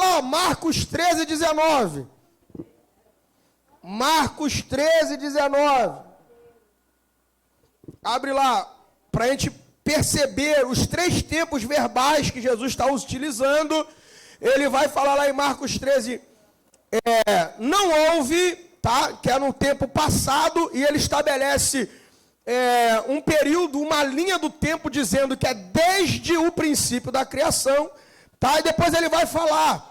lá, Marcos 13, 19. Marcos 13, 19. Abre lá, para a gente perceber os 3 tempos verbais que Jesus está utilizando. Ele vai falar lá em Marcos 13, não houve, tá? Que é no tempo passado, e ele estabelece um período, uma linha do tempo, dizendo que é desde o princípio da criação, tá? E depois ele vai falar,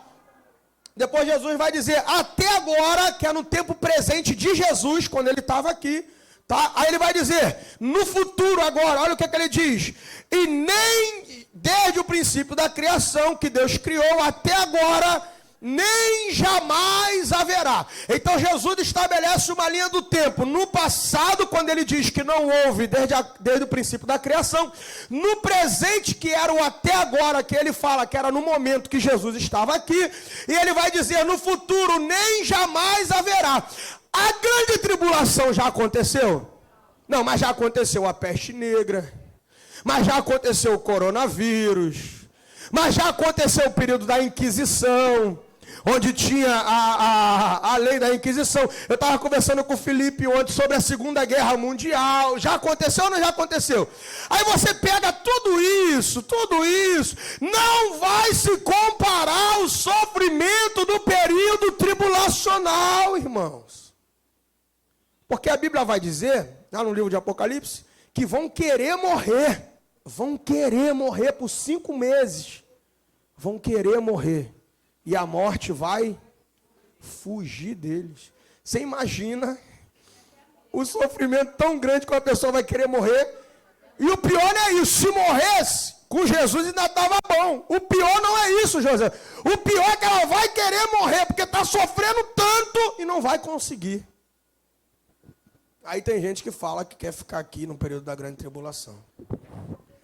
depois Jesus vai dizer, até agora, que é no tempo presente de Jesus, quando ele estava aqui, tá? Aí ele vai dizer, no futuro agora, olha o que ele diz, e nem desde o princípio da criação, que Deus criou, até agora, nem jamais haverá. Então Jesus estabelece uma linha do tempo, no passado, quando ele diz que não houve desde o princípio da criação, no presente, que era o até agora, que ele fala que era no momento que Jesus estava aqui, e ele vai dizer, no futuro, nem jamais haverá. A grande tribulação já aconteceu? Não, mas já aconteceu a peste negra, mas já aconteceu o coronavírus, mas já aconteceu o período da Inquisição, onde tinha a lei da Inquisição. Eu estava conversando com o Felipe ontem sobre a Segunda Guerra Mundial. Já aconteceu ou não já aconteceu? Aí você pega tudo isso, não vai se comparar ao sofrimento do período tribulacional, irmãos. Porque a Bíblia vai dizer, lá no livro de Apocalipse, que vão querer morrer por 5 meses, vão querer morrer. E a morte vai fugir deles. Você imagina o sofrimento tão grande que uma pessoa vai querer morrer. E o pior não é isso. Se morresse, com Jesus ainda estava bom. O pior não é isso, José. O pior é que ela vai querer morrer, porque está sofrendo tanto e não vai conseguir. Aí tem gente que fala que quer ficar aqui no período da grande tribulação.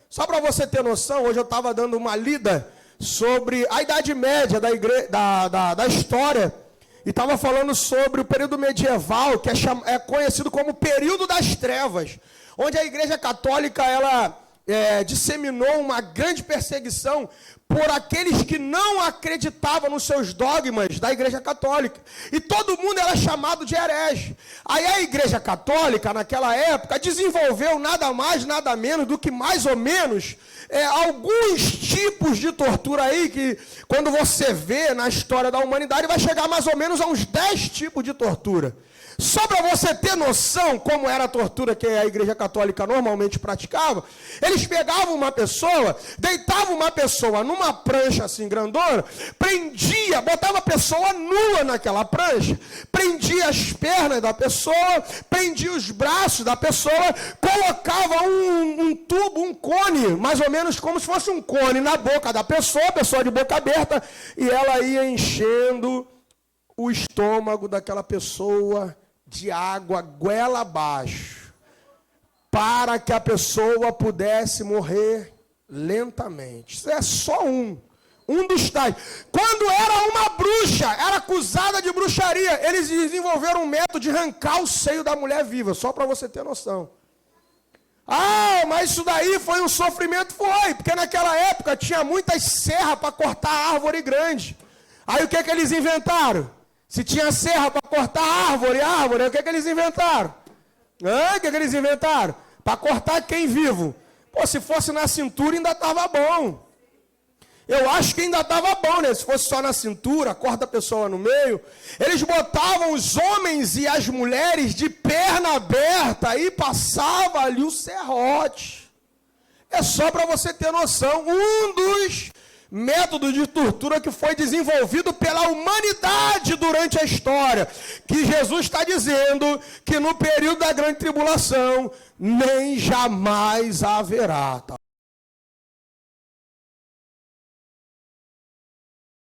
Só para você ter noção, hoje eu estava dando uma lida sobre a Idade Média da história, e estava falando sobre o período medieval, que é conhecido como período das trevas, onde a Igreja Católica ela disseminou uma grande perseguição por aqueles que não acreditavam nos seus dogmas da Igreja Católica, e todo mundo era chamado de herege. Aí a Igreja Católica, naquela época, desenvolveu nada mais, nada menos do que mais ou menos alguns tipos de tortura aí, que quando você vê na história da humanidade, vai chegar mais ou menos a uns 10 tipos de tortura. Só para você ter noção como era a tortura que a Igreja Católica normalmente praticava, eles pegavam uma pessoa, deitavam uma pessoa numa prancha assim grandona, prendia, botava a pessoa nua naquela prancha, prendia as pernas da pessoa, prendia os braços da pessoa, colocava um tubo, um cone, mais ou menos como se fosse um cone na boca da pessoa, a pessoa de boca aberta, e ela ia enchendo o estômago daquela pessoa de água goela abaixo, para que a pessoa pudesse morrer lentamente. Isso é só um dos tais. Quando era uma bruxa, era acusada de bruxaria, eles desenvolveram um método de arrancar o seio da mulher viva, só para você ter noção. Ah, mas isso daí foi um sofrimento? Foi, porque naquela época tinha muitas serras para cortar árvore grande. Aí o que eles inventaram? Se tinha serra para cortar árvore, o que eles inventaram? O que eles inventaram? Para cortar quem vivo? Pô, se fosse na cintura ainda estava bom. Eu acho que ainda estava bom, né? Se fosse só na cintura, corta a pessoa no meio. Eles botavam os homens e as mulheres de perna aberta e passava ali o serrote. É só para você ter noção. Um dos método de tortura que foi desenvolvido pela humanidade durante a história, que Jesus está dizendo que no período da grande tribulação nem jamais haverá, tá?